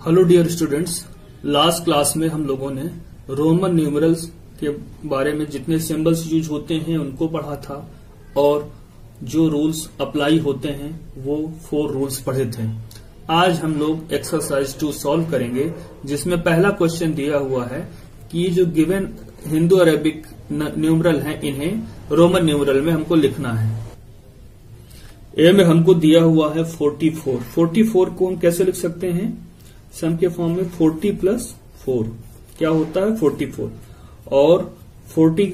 Hello dear students, last class में हम लोगों ने रोमन न्यूमरल्स के बारे में जितने सिंबल्स यूज होते हैं उनको पढ़ा था और जो रूल्स अप्लाई होते हैं वो 4 रूल्स पढ़े थे। आज हम लोग एक्सरसाइज 2 सॉल्व करेंगे, जिसमें पहला क्वेश्चन दिया हुआ है कि जो गिवन हिंदू अरेबिक न्यूमरल हैं इन्हें रोमन न्यूमरल में हमको लिखना है। ए में हमको दिया हुआ है 44। 44 को हम कैसे लिख सकते हैं? सम के फॉर्म में 40 प्लस 4 क्या होता है 44, और 40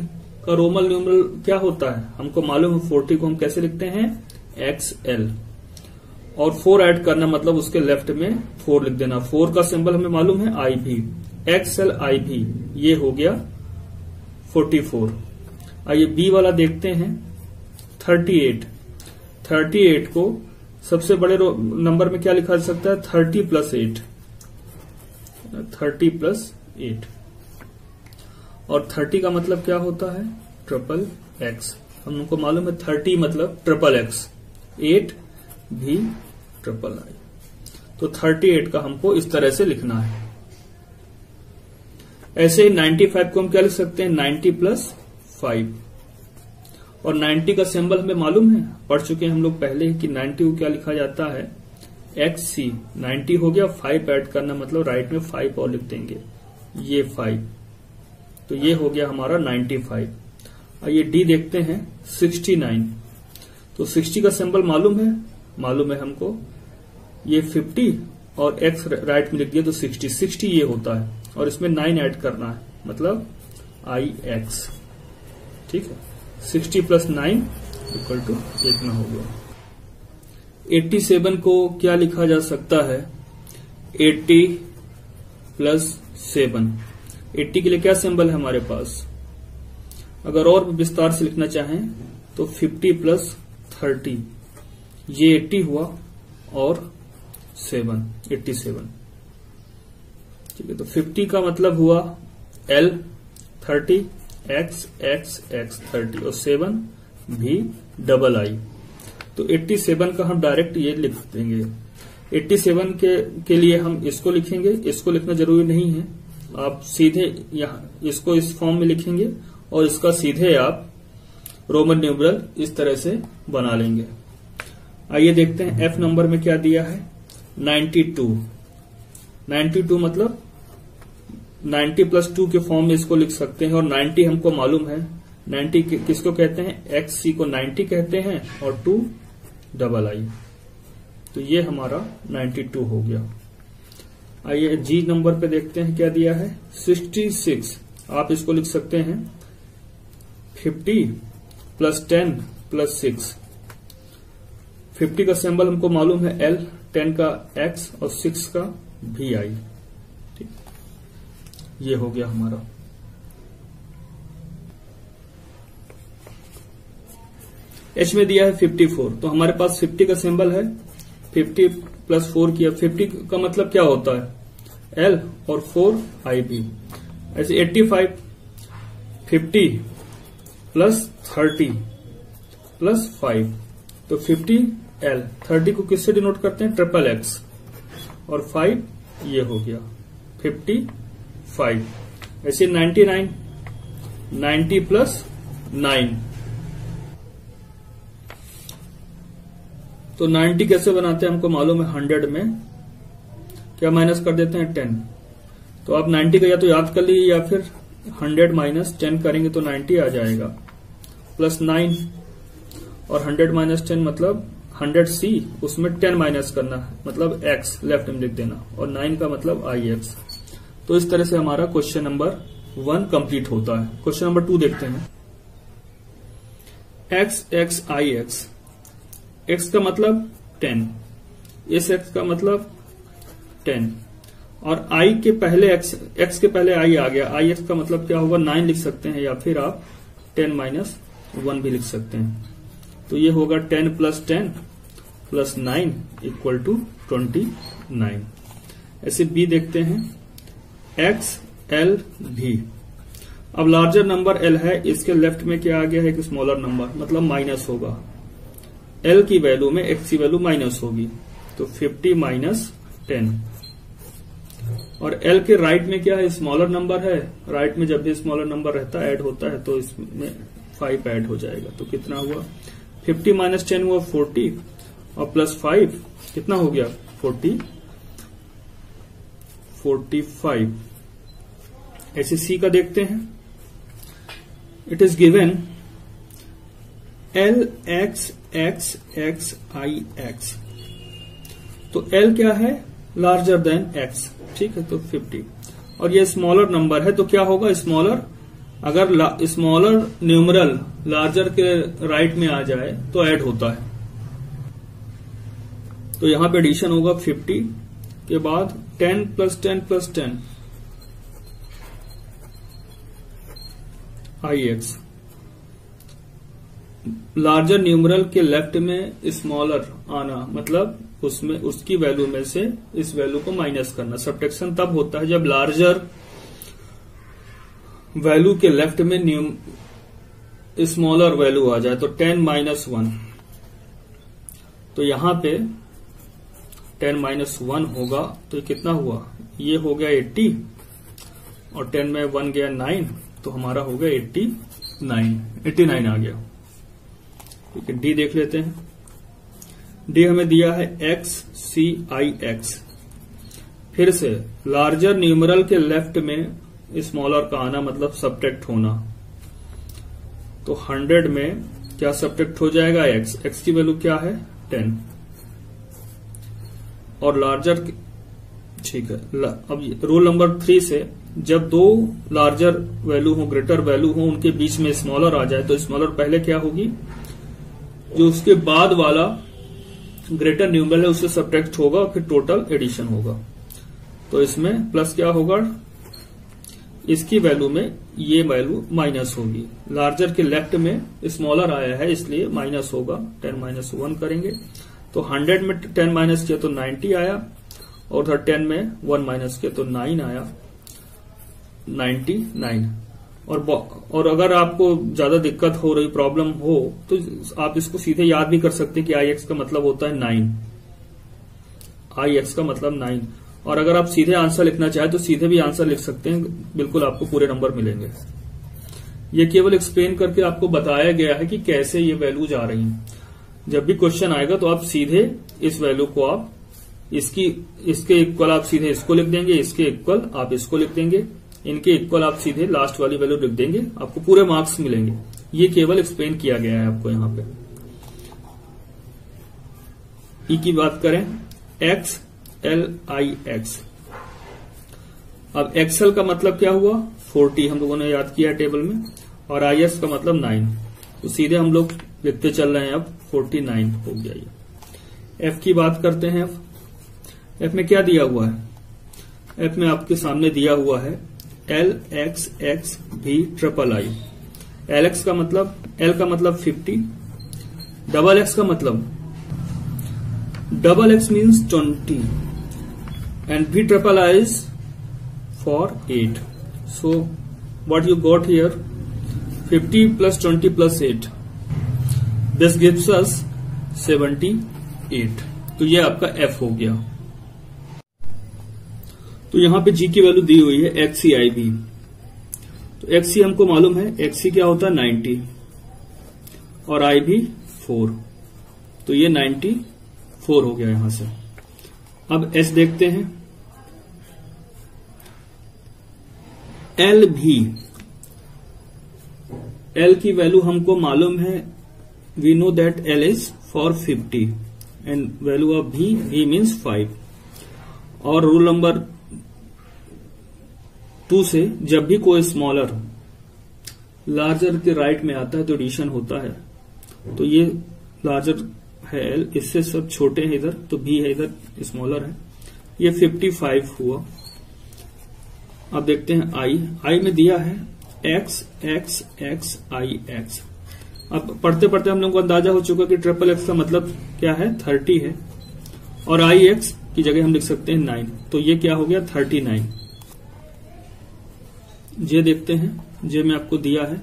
का रोमन न्यूमरल क्या होता है हमको मालूम है। 40 को हम कैसे लिखते हैं? XL, और 4 ऐड करना मतलब उसके लेफ्ट में 4 लिख देना। 4 का सिंबल हमें मालूम है IV, XL IV, ये हो गया 44। आइए बी वाला देखते हैं 38। 38 को सबसे बड़े नंबर में क्या लिखा जा सकता है? 30 प्लस 8, 30 प्लस 8, और 30 का मतलब क्या होता है? Triple X। हमको मालूम है 30 मतलब ट्रिपल X, 8 भी ट्रिपल I। तो 38 का हमको इस तरह से लिखना है। ऐसे ही 95 को हम क्या लिख सकते हैं? 90 प्लस 5, और 90 का सिंबल हमें मालूम है, पढ़ चुके हैं हम लोग पहले कि 90 को क्या लिखा जाता है? XC। 90 हो गया, 5 ऐड करना मतलब राइट में 5 और लिख देंगे, ये 5, तो ये हो गया हमारा 95। आइए डी देखते हैं 69। तो 60 का सिंबल मालूम है हमको, ये 50 और X राइट में लिख दिया तो 60 ये होता है, और इसमें 9 ऐड करना है मतलब IX। ठीक है, 60 प्लस 9 इक्वल टू इतना हो गया। 87 को क्या लिखा जा सकता है? 80 प्लस 7। 80 के लिए क्या सिंबल है हमारे पास? अगर और विस्तार से लिखना चाहें तो 50 प्लस 30, ये 80 हुआ और 7, 87। ठीक है, तो 50 का मतलब हुआ L, 30 X X X 30, और 7 भी डबल I। तो 87 का हम डायरेक्ट ये लिख देंगे। 87 के लिए हम इसको लिखेंगे, इसको लिखना जरूरी नहीं है, आप सीधे यहां इसको इस फॉर्म में लिखेंगे और इसका सीधे आप रोमन न्यूमरल इस तरह से बना लेंगे। आइए देखते हैं F नंबर में क्या दिया है? 92। 92 मतलब 90 प्लस 2 के फॉर्म में इसको लिख सकते हैं, और 90 हमको मालूम है। 90 किसको कहते हैं? XC को 90 कहते हैं, और 2 डबल I। तो ये हमारा 92 हो गया। आइए G नंबर पे देखते हैं क्या दिया है? 66। आप इसको लिख सकते हैं 50 प्लस 10 प्लस 6। 50 का सिंबल हमको मालूम है L, 10 का X और 6 का VI। ठीक, ये हो गया हमारा। H में दिया है 54, तो हमारे पास 50 का सिंबल है, 50 प्लस 4 किया। 50 का मतलब क्या होता है? L और 4 IB। ऐसे 85, 50 प्लस 30 प्लस 5, तो 50 L। 30 को किससे डिनोट करते हैं? ट्रिपल X, और 5 ये हो गया 55। ऐसे 99, 90 प्लस 9, तो 90 कैसे बनाते हैं हमको मालूम है। 100 में क्या माइनस कर देते हैं? 10। तो आप 90 का या तो याद कर लीजिए या फिर 100 माइनस 10 करेंगे तो 90 आ जाएगा, प्लस 9, और 100 माइनस 10 मतलब 100C, उसमें 10 माइनस करना है मतलब X लेफ्ट में लिख देना, और 9 का मतलब IX। तो इस तरह से हमारा क्वेश्चन नंबर 1 कंप्लीट होता है। क्वेश्चन नंबर 2 देखते हैं। X X IX। X का मतलब 10, इस X का मतलब 10, और I के पहले X के पहले I आ गया। IX का मतलब क्या होगा? 9 लिख सकते हैं, या फिर आप 10 माइनस 1 भी लिख सकते हैं। तो ये होगा 10 प्लस 10 प्लस 9 इक्वल टू 29। ऐसे B देखते हैं X L V। अब लार्जर नंबर L है, इसके लेफ्ट में क्या आ गया है? एक स्मॉलर नंबर, मतलब माइनस होगा। L की वैल्यू में X की वैल्यू माइनस होगी, तो 50 माइनस 10 और एल के राइट में क्या है, स्मॉलर नंबर है, राइट में जब भी स्मॉलर नंबर रहता है ऐड होता है तो इसमें 5 ऐड हो जाएगा। तो कितना हुआ 50 माइनस 10 हुआ 40 और प्लस 5 कितना हो गया 45। ऐसे सी का देखते हैं। It is given L x x x I x, तो एल क्या है लार्जर देन एक्स, ठीक है, तो 50 और ये स्मॉलर नंबर है तो क्या होगा स्मॉलर, अगर स्मॉलर न्यूमरल लार्जर के राइट में आ जाए तो ऐड होता है। तो यहां पे एडिशन होगा 50 के बाद 10 प्लस 10 प्लस 10 आई एक्स, लार्जर न्यूमरल के लेफ्ट में स्मॉलर आना मतलब उसमें उसकी वैल्यू में से इस वैल्यू को माइनस करना। सब्ट्रैक्शन तब होता है जब लार्जर वैल्यू के लेफ्ट में स्मॉलर वैल्यू आ जाए। तो 10 माइनस 1, तो यहां पे 10 माइनस 1 होगा तो कितना हुआ, ये हो गया 80 और 10 में 1 गया 9 तो हमारा हो गया 89 आ गया। ठीक है, डी देख लेते हैं। डी हमें दिया है एक्स सी आई एक्स, फिर से लार्जर न्यूमरल के लेफ्ट में स्मॉलर का आना मतलब सब्ट्रैक्ट होना। तो 100 में क्या सब्ट्रैक्ट हो जाएगा एक्स, एक्स की वैल्यू क्या है 10 और लार्जर, ठीक है। अब रूल नंबर 3 से जब दो लार्जर वैल्यू हो ग्रेटर वैल्यू हो उनके बीच में स्मॉलर आ जाए तो स्मॉलर पहले क्या होगी, जो उसके बाद वाला ग्रेटर न्यूमरल है उससे सब्ट्रैक्ट होगा फिर टोटल एडिशन होगा। तो इसमें प्लस क्या होगा, इसकी वैल्यू में ये वैल्यू माइनस होगी। लार्जर के लेफ्ट में स्मॉलर आया है इसलिए माइनस होगा, 10 माइनस 1 करेंगे तो 100 में 10 माइनस किया तो 90 आया और उधर 10 में 1 माइनस किया तो 9 आया, 99। और अगर आपको ज्यादा दिक्कत हो रही प्रॉब्लम हो तो आप इसको सीधे याद भी कर सकते हैं कि आई एक्स का मतलब होता है 9, आई एक्स का मतलब 9। और अगर आप सीधे आंसर लिखना चाहें तो सीधे भी आंसर लिख सकते हैं, बिल्कुल आपको पूरे नंबर मिलेंगे। ये केवल एक्सप्लेन करके आपको बताया गया है कि कैसे ये वैल्यू जा रही है। जब भी क्वेश्चन आएगा तो आप सीधे इस वैल्यू को आप इसके इक्वल आप सीधे इसको लिख देंगे, इसके इक्वल आप इसको लिख देंगे, इनके इक्वल आप सीधे लास्ट वाली वैल्यू लिख देंगे, आपको पूरे मार्क्स मिलेंगे। ये केवल एक्सप्लेन किया गया है आपको यहां पे। ई की बात करें, एक्स एल आई एक्स। अब एक्सएल का मतलब क्या हुआ 40, हम लोगों ने याद किया टेबल में, और आई एक्स का मतलब 9, तो सीधे हम लोग लिखते चल रहे हैं। अब 49 हो गया ये। एफ की बात करते हैं। एफ में क्या दिया हुआ है, एफ में आपके सामने दिया हुआ है एल एक्स एक्स भी ट्रिपल आई। एल एक्स का मतलब, एल का मतलब 50, डबल एक्स का मतलब, double x means 20 and V triple I is for 8. So what you got here 50 plus 20 plus 8. This gives us 78. तो ये आपका F हो गया। तो यहां पे G की वैल्यू दी हुई है XC IB। तो XC हमको मालूम है, XC क्या होता है 90 और IB 4, तो ये 94 हो गया यहां से। अब S देखते हैं। L भी, L की वैल्यू हमको मालूम है, we know that L is for 50 and value of V, V means 5। और रूल नंबर 2 से जब भी कोई स्मॉलर लार्जर के राइट में आता है तो एडिशन होता है। तो ये लार्जर है L, इससे सब छोटे हैं इधर, तो B है इधर स्मॉलर है, ये 55 हुआ। अब देखते हैं I में दिया है x x x I x। अब पढ़ते पढ़ते हम लोगों को अंदाजा हो चुका कि ट्रिपल एक्स का मतलब क्या है 30 है, और I x की जगह हम लिख सकते हैं 9, तो ये क्या हो गया 39। जे देखते हैं, जे में आपको दिया है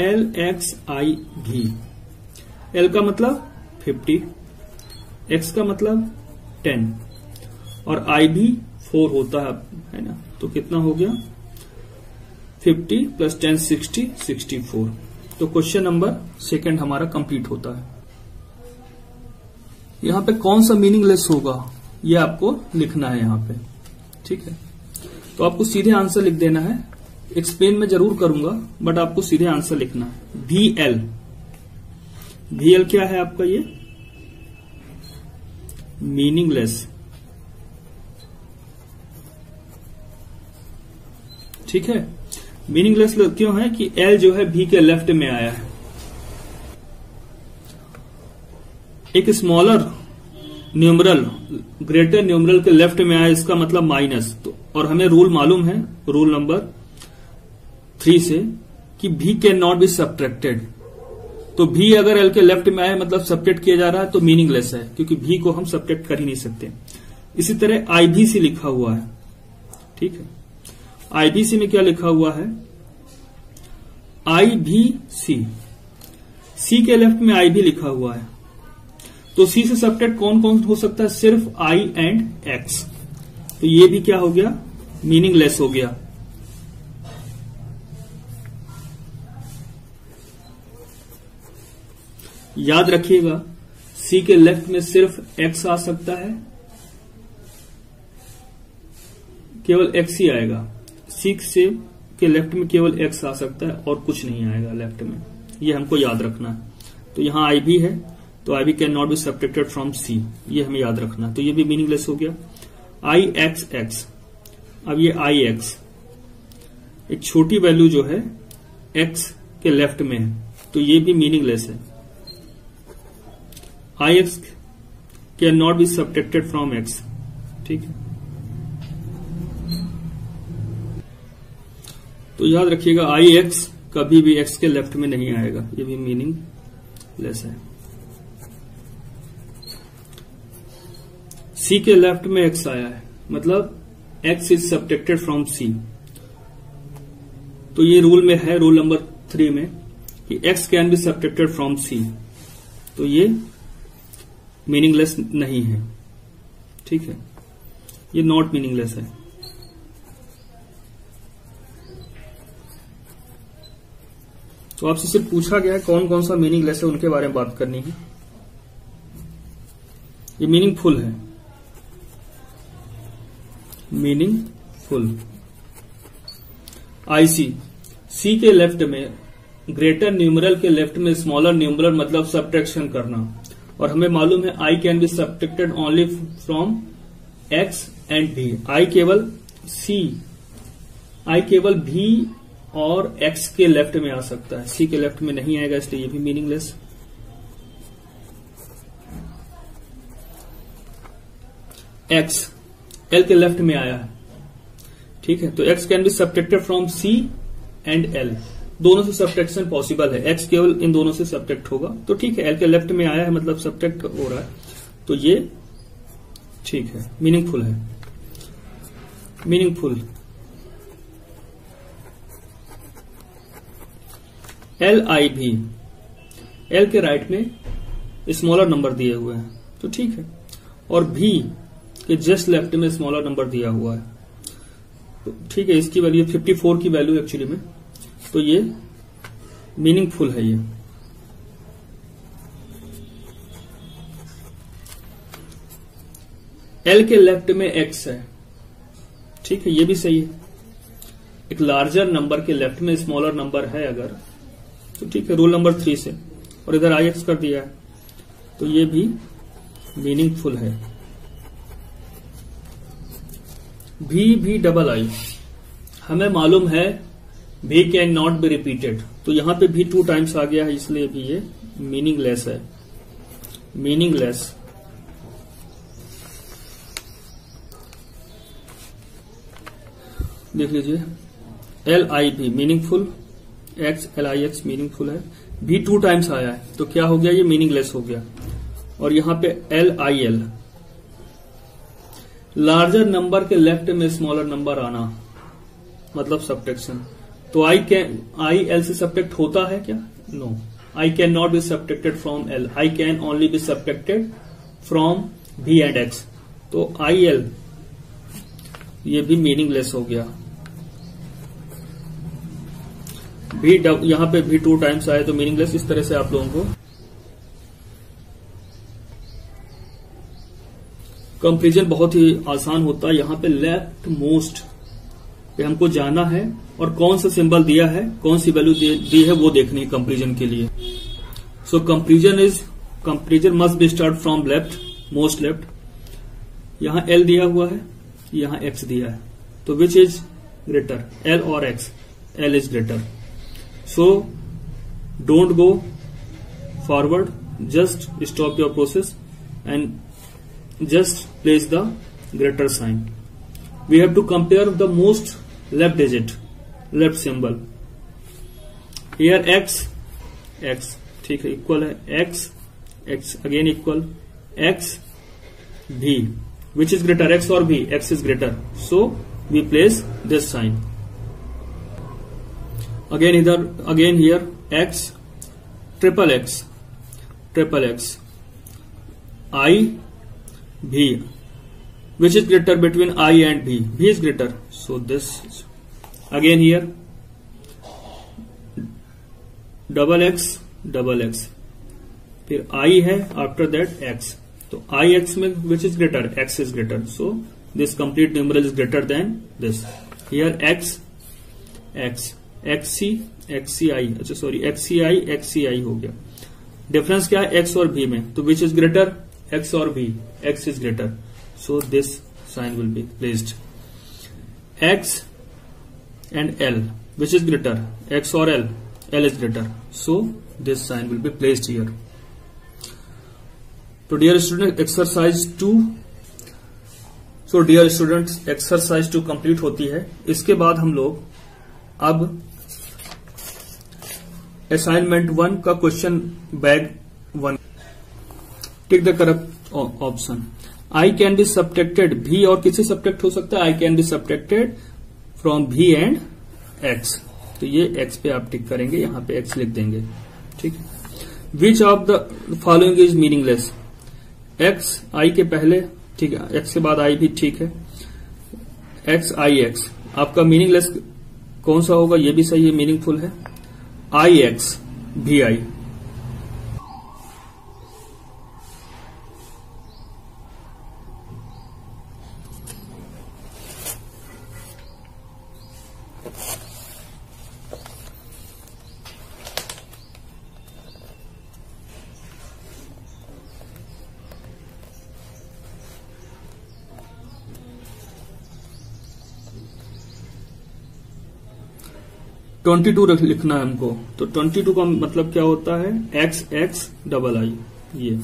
L x I भी। L का मतलब 50, X का मतलब 10 और I भी 4 होता है ना, तो कितना हो गया 50 प्लस 10 60 64। तो क्वेश्चन नंबर सेकंड हमारा कंप्लीट होता है। यहां पे कौन सा मीनिंगलेस होगा ये आपको लिखना है यहां पे, ठीक है। तो आपको सीधे आंसर लिख देना है, एक्सप्लेन मैं जरूर करूंगा बट आपको सीधे आंसर लिखना है। VL, VL क्या है आपका, ये मीनिंगलेस, ठीक है। मीनिंगलेस क्यों है कि L जो है V के लेफ्ट में आया है। एक स्मॉलर न्यूमरल ग्रेटर न्यूमरल के लेफ्ट में आया, इसका मतलब माइनस। तो और हमें रूल मालूम है, रूल नंबर 3 से, कि V can not be subtracted. तो V अगर L के लेफ्ट में आया मतलब सब्ट्रैक्ट किया जा रहा है तो मीनिंगलेस है, क्योंकि V को हम सब्ट्रैक्ट कर ही नहीं सकते। इसी तरह IBC लिखा हुआ है, ठीक है। IBC में क्या लिखा हुआ है, IBC, C के लेफ्ट में IB लिखा हुआ है। तो C से सब्ट्रैक्ट कौन कौन हो सकता है, सिर्फ I एंड X। तो ये भी क्या हो गया, मीनिंगलेस हो गया। याद रखिएगा C के लेफ्ट में सिर्फ X आ सकता है, केवल X ही आएगा। C से के लेफ्ट में केवल X आ सकता है और कुछ नहीं आएगा लेफ्ट में, ये हमको याद रखना है। तो यहां IB है तो IB can not be subtracted from C, ये हमें याद रखना है। तो ये भी मीनिंगलेस हो गया। IXX, अब ये IX एक छोटी वैल्यू जो है X के लेफ्ट में है, तो ये भी मीनिंगलेस है। IX can not be subtracted from X, ठीक है। तो याद रखिएगा IX कभी भी X के लेफ्ट में नहीं आएगा, ये भी मीनिंगलेस है। C के लेफ्ट में X आया है मतलब X is subtracted from C। तो ये रूल में है, रूल नंबर 3 में, कि X can be subtracted from C। तो ये मीनिंगलेस नहीं है, ठीक है, ये नॉट मीनिंगलेस है। तो आपसे सिर्फ पूछा गया है कौन कौन सा मीनिंगलेस है, उनके बारे में बात करनी है। ये मीनिंगफुल है, मीनिंगफुल। IC, C के लेफ्ट में ग्रेटर न्यूमरल के लेफ्ट में स्मॉलर न्यूमरल मतलब सब्ट्रैक्शन करना, और हमें मालूम है I can be subtracted only from X and V। I केवल V और X के लेफ्ट में आ सकता है, C के लेफ्ट में नहीं आएगा, इसलिए ये भी मीनिंगलेस। X L के लेफ्ट में आया है, ठीक है। तो X can be subtracted from C and L, दोनों से सब्ट्रैक्शन पॉसिबल है। X केवल इन दोनों से सब्ट्रैक्ट होगा, तो ठीक है। L के लेफ्ट में आया है मतलब सब्ट्रैक्ट हो रहा है, तो ये ठीक है, मीनिंगफुल है, मीनिंगफुल। LIV, L के राइट में स्मॉलर नंबर दिए हुए हैं, तो ठीक है, और V के जस्ट लेफ्ट में स्मॉलर नंबर दिया हुआ है, तो ठीक है। इसकी वैल्यू 54 की वैल्यू एक्चुअली में, तो ये मीनिंगफुल है। ये L के लेफ्ट में X है, ठीक है, ये भी सही है। एक लार्जर नंबर के लेफ्ट में स्मॉलर नंबर है अगर, तो ठीक है, रूल नंबर 3 से, और इधर IX कर दिया है, तो ये भी मीनिंगफुल है। V डबल I, हमें मालूम है V can not be repeated, तो यहां पे भी 2 टाइम्स आ गया है, इसलिए भी ये मीनिंगलेस है, मीनिंगलेस। देख लीजिए, LIV मीनिंगफुल, LIX मीनिंगफुल है, V 2 टाइम्स आया है, तो क्या हो गया, ये मीनिंगलेस हो गया। और यहां पे LIL, लार्जर नंबर के लेफ्ट में स्मॉलर नंबर आना मतलब सब्ट्रैक्शन। तो I L से सब्ट्रैक्ट होता है क्या, no, I can not be subtracted from L, I can only be subtracted from V and X। तो IL ये भी मीनिंगलेस हो गया। भी यहां पे भी 2 टाइम्स आए तो मीनिंगलेस। इस तरह से आप लोगों को कंपेरिजन बहुत ही आसान होता है। यहां पे लेफ्ट मोस्ट पे हमको जाना है और कौन सा सिंबल दिया है, कौन सी वैल्यू दी है वो देखनी है कंपेरिजन के लिए। सो comparison must be start from left, most left. यहां एल दिया हुआ है, यहां एक्स दिया है, तो विच इज ग्रेटर, एल और X? L is greater. So don't go forward, just stop your process and just place the greater sign. We have to compare the most left digit, left symbol. Here x ठीक है, equal है x again equal x v, which is greater, x or v? X is greater, so we place this sign. Again here x, triple x I v, which is greater between I and v? V is greater, so this is. Again here double x, फिर I है, after that x, तो I x में which is greater? X is greater, so this complete numeral is greater than this. Here x xc xci, अच्छा sorry xci हो गया। Difference क्या है x और v में? तो which is greater, x or v? X is greater, so this sign will be placed. X and L, which is greater, x or L? L is greater, so this sign will be placed here. So dear student, exercise 2, so dear students, exercise 2 complete होती है। इसके बाद हम लोग अब assignment 1 का question bag 1, tick the correct option. I can be subtracted, भी और किससे सब्ट्रैक्ट हो सकता है? आई can be subtracted from V and x, तो ये एक्स पे आप टिक करेंगे, यहां पे एक्स लिख देंगे, ठीक है। Which of the following is meaningless? X I के पहले, ठीक है, एक्स के बाद आई भी ठीक है, एक्स आई एक्स, आपका मीनिंगलेस कौन सा होगा? ये भी सही है, मीनिंगफुल है, आई एक्स भी आई। ट्वेंटी 22 लिखना है हमको, तो 22 का मतलब क्या होता है? एक्स एक्स डबल आई। ये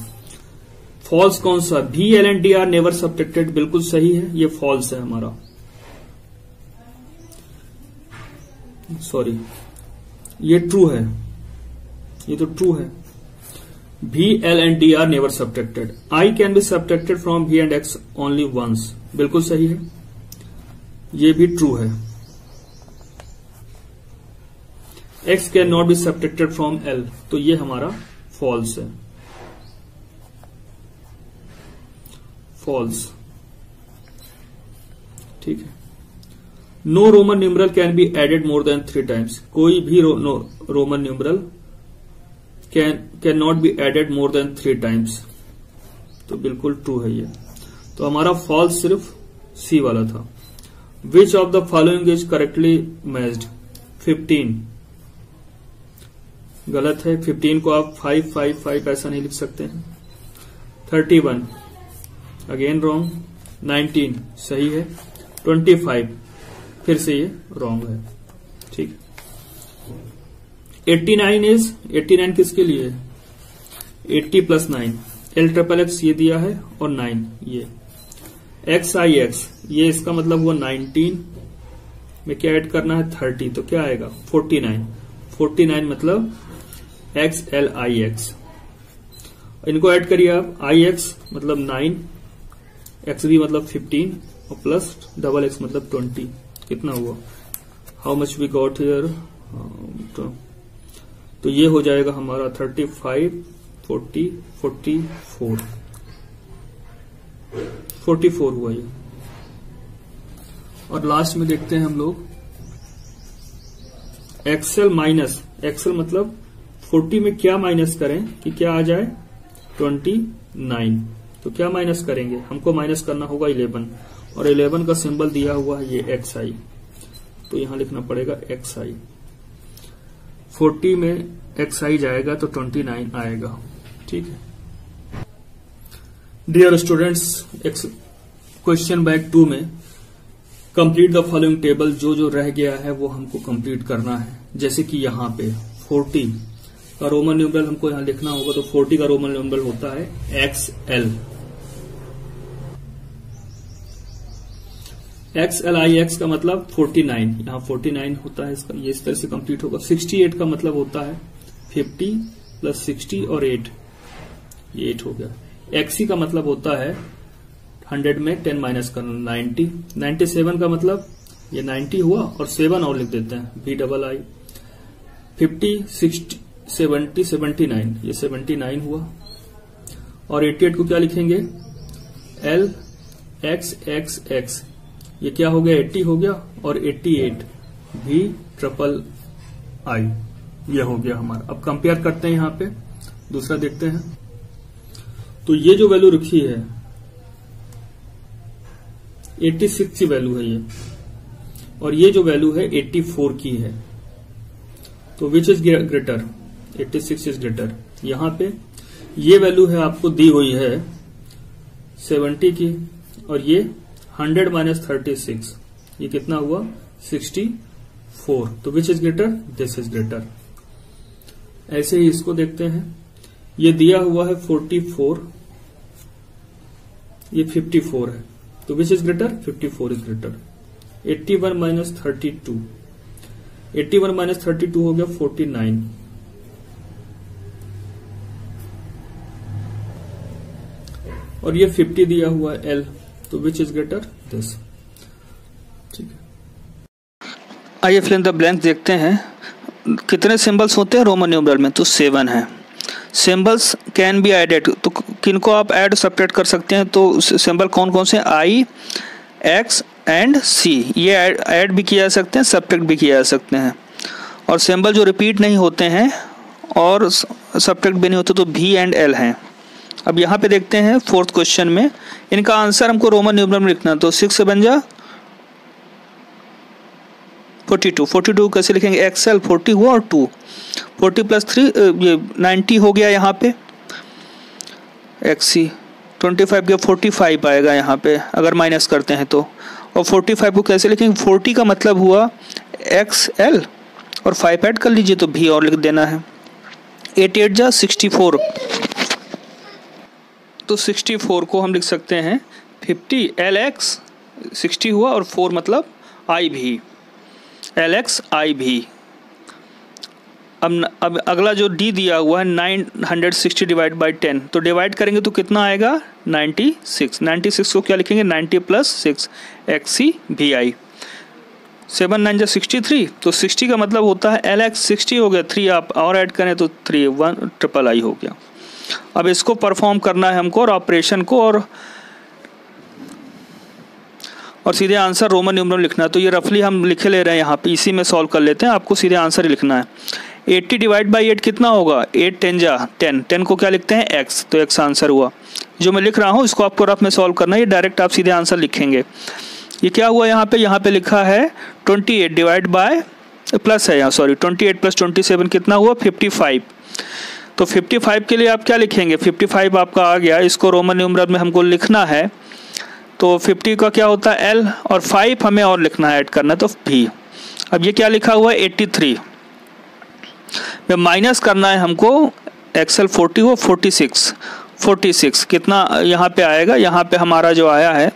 फॉल्स कौन सा? भी L and D are never subtracted, बिल्कुल सही है, ये फॉल्स है हमारा, सॉरी ये ट्रू है, ये तो ट्रू है। V L and D are never subtracted. I can be subtracted from V and X only once, बिल्कुल सही है, ये भी ट्रू है। x can not be subtracted from l, तो ये हमारा फॉल्स है, फॉल्स, ठीक है। No Roman numeral can be added more than 3 times, कोई भी Roman numeral can not be added more than 3 times, तो बिल्कुल ट्रू है ये, तो हमारा फॉल्स सिर्फ सी वाला था। विच of the following is correctly matched? 15 गलत है, 15 को आप 5 5 5 ऐसा नहीं लिख सकते हैं। 31 अगेन रॉन्ग, 19 सही है, 25 फिर से ये रॉन्ग है, ठीक। 89 किसके लिए? 80 + 9, L ट्रिपल एक्स ये दिया है और 9 ये, एक्स आई एक्स, ये इसका मतलब हुआ 19 में क्या ऐड करना है? 30, तो क्या आएगा? 49 मतलब एक्स एल आई एक्स, इनको ऐड करिए आप, आई एक्स मतलब 9, एक्स भी मतलब 15 और प्लस डबल एक्स मतलब 20, कितना हुआ? How much we got here? तो ये हो जाएगा हमारा 35 40 44 हुआ ये, और लास्ट में देखते हैं हम लोग एक्सएल माइनस, एक्सएल मतलब 40 में क्या माइनस करें कि क्या आ जाए 29। तो क्या माइनस करेंगे, हमको माइनस करना होगा 11 और 11 का सिंबल दिया हुआ है ये एक्स आई, तो यहां लिखना पड़ेगा एक्स आई। 40 में एक्स आई जाएगा तो 29 आएगा। ठीक है डियर स्टूडेंट्स, क्वेश्चन बैंक 2 में कंप्लीट द फॉलोइंग टेबल, जो जो रह गया है वो हमको कंप्लीट करना है। जैसे कि यहाँ पे 40 का रोमन न्यूमरल हमको यहाँ लिखना होगा, तो 40 का रोमन न्यूमरल होता है XL। XLIX का मतलब 49, यहाँ 49 होता है इसका, ये इस तरह से कंप्लीट होगा। 68 का मतलब होता है 50 प्लस 60 और 8, ये 8 हो गया। XC का मतलब होता है 100 में 10 माइनस करना 90। 97 का मतलब ये 90 हुआ और 7 और लिख देते हैं VII। 50, 60, 70, 79, ये 79 हुआ। और 88 को क्या लिखेंगे LXXX, ये क्या हो गया 80 हो गया। और 88 VIII, ये हो गया हमारा। अब कंपेयर करते हैं, यहाँ पे दूसरा देखते हैं। तो ये जो वैल्यू रखी है 86 की वैल्यू है ये, और ये जो वैल्यू है 84 की है। तो which is greater, 86 is greater. यहां पे ये वैल्यू है आपको दी हुई है 70 की, और ये 100 माइनस 36, ये कितना हुआ 64। तो which is greater, this is greater. ऐसे ही इसको देखते हैं, ये दिया हुआ है 44, ये 54 है, तो which is greater, 54 is greater. 81 minus 32, 81 minus 32 हो गया 49। और ये 50 दिया हुआ है L, तो विच इज ग्रेटर, दिस। ठीक है, आइए फिल इन द ब्लैंक देखते हैं कितने सिंबल्स होते हैं रोमन न्यूमरल में। तो 7 है। सिंबल्स कैन बी एडेड, तो किनको आप ऐड सब्ट्रैक्ट कर सकते हैं। तो सिंबल कौन कौन से, I, X एंड C, ये ऐड भी किया जा सकते हैं, सब्ट्रैक्ट भी किया जा सकते हैं। और सिंबल जो रिपीट नहीं होते हैं और सब्ट्रैक्ट भी नहीं होते तो V एंड L हैं। अब यहाँ पे देखते हैं 4th क्वेश्चन में, इनका आंसर हमको रोमन न्यूमरल में लिखना। तो 6 से बन जा 42, 42 कैसे लिखेंगे, XL 40 हुआ और 2, 40 प्लस 3 ये 90 हो गया यहाँ पे। XC 25 गया 45 आएगा यहाँ पे अगर माइनस करते हैं तो। और 45 को कैसे लिखेंगे, 40 का मतलब हुआ XL और 5 ऐड कर लीजिए तो भी और लिख देना है। 8 8 जा 64, तो 64 को हम लिख सकते हैं 50 LX, 60 हुआ और 4 मतलब I भी, LX I भी। अब अगला जो D दिया हुआ है 960 डिवाइड बाई 10, तो डिवाइड करेंगे तो कितना आएगा 96। 96 को क्या लिखेंगे 90 प्लस 6 XC VI। 7 9 63, तो 60 का मतलब होता है LX 60 हो गया, 3 आप और ऐड करें तो 3 1 ट्रिपल I हो गया। अब इसको परफॉर्म करना है हमको और ऑपरेशन को, और सीधे आंसर रोमन न्यूमरल लिखना है। तो ये रफली हम लिखे ले रहे हैं यहाँ पे, इसी में सॉल्व कर लेते हैं, आपको सीधे आंसर ही लिखना है। 80 डिवाइड बाई 8 कितना होगा, 8 10 जा 10, 10 को क्या लिखते हैं X, तो X आंसर हुआ। जो मैं लिख रहा हूँ इसको आपको रफ में सॉल्व करना है, ये डायरेक्ट आप सीधे आंसर लिखेंगे। ये क्या हुआ यहाँ पे लिखा है 28 डिवाइड बाय प्लस है यहाँ, सॉरी 28 प्लस 27 कितना हुआ 55। तो 55 के लिए आप क्या लिखेंगे, 55 आपका आ गया, इसको रोमन न्यूमरल में हमको लिखना है। तो 50 का क्या होता है L और 5 हमें और लिखना है, ऐड करना है तो V। अब ये क्या लिखा हुआ है 83 में माइनस करना है हमको, XL 40 हो 46 कितना यहाँ पे आएगा, यहाँ पे हमारा जो आया है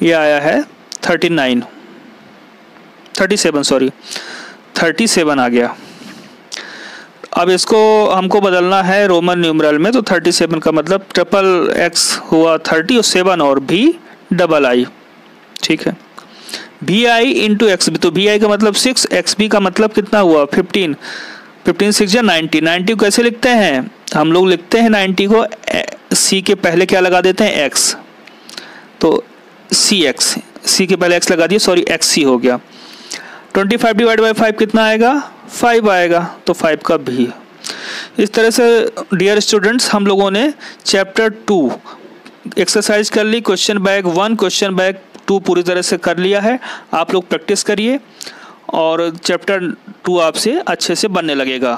ये आया है 37 आ गया। अब इसको हमको बदलना है रोमन न्यूमरल में, तो 37 का मतलब ट्रिपल X हुआ 30 और 7 और VII। ठीक है, VI इंटू XB, तो VI का मतलब 6, XB का मतलब कितना हुआ 15 6 या 90 को कैसे लिखते हैं, हम लोग लिखते हैं 90 को C के पहले क्या लगा देते हैं X, तो सी एक्स, सी के पहले एक्स लगा दिए, सॉरी एक्स सी हो गया। 25 डिवाइड बाई 5 कितना आएगा, 5 आएगा, तो 5 का भी। इस तरह से डियर स्टूडेंट्स हम लोगों ने चैप्टर 2 एक्सरसाइज कर ली, क्वेश्चन बैग 1 क्वेश्चन बैग 2 पूरी तरह से कर लिया है। आप लोग प्रैक्टिस करिए और चैप्टर 2 आपसे अच्छे से बनने लगेगा।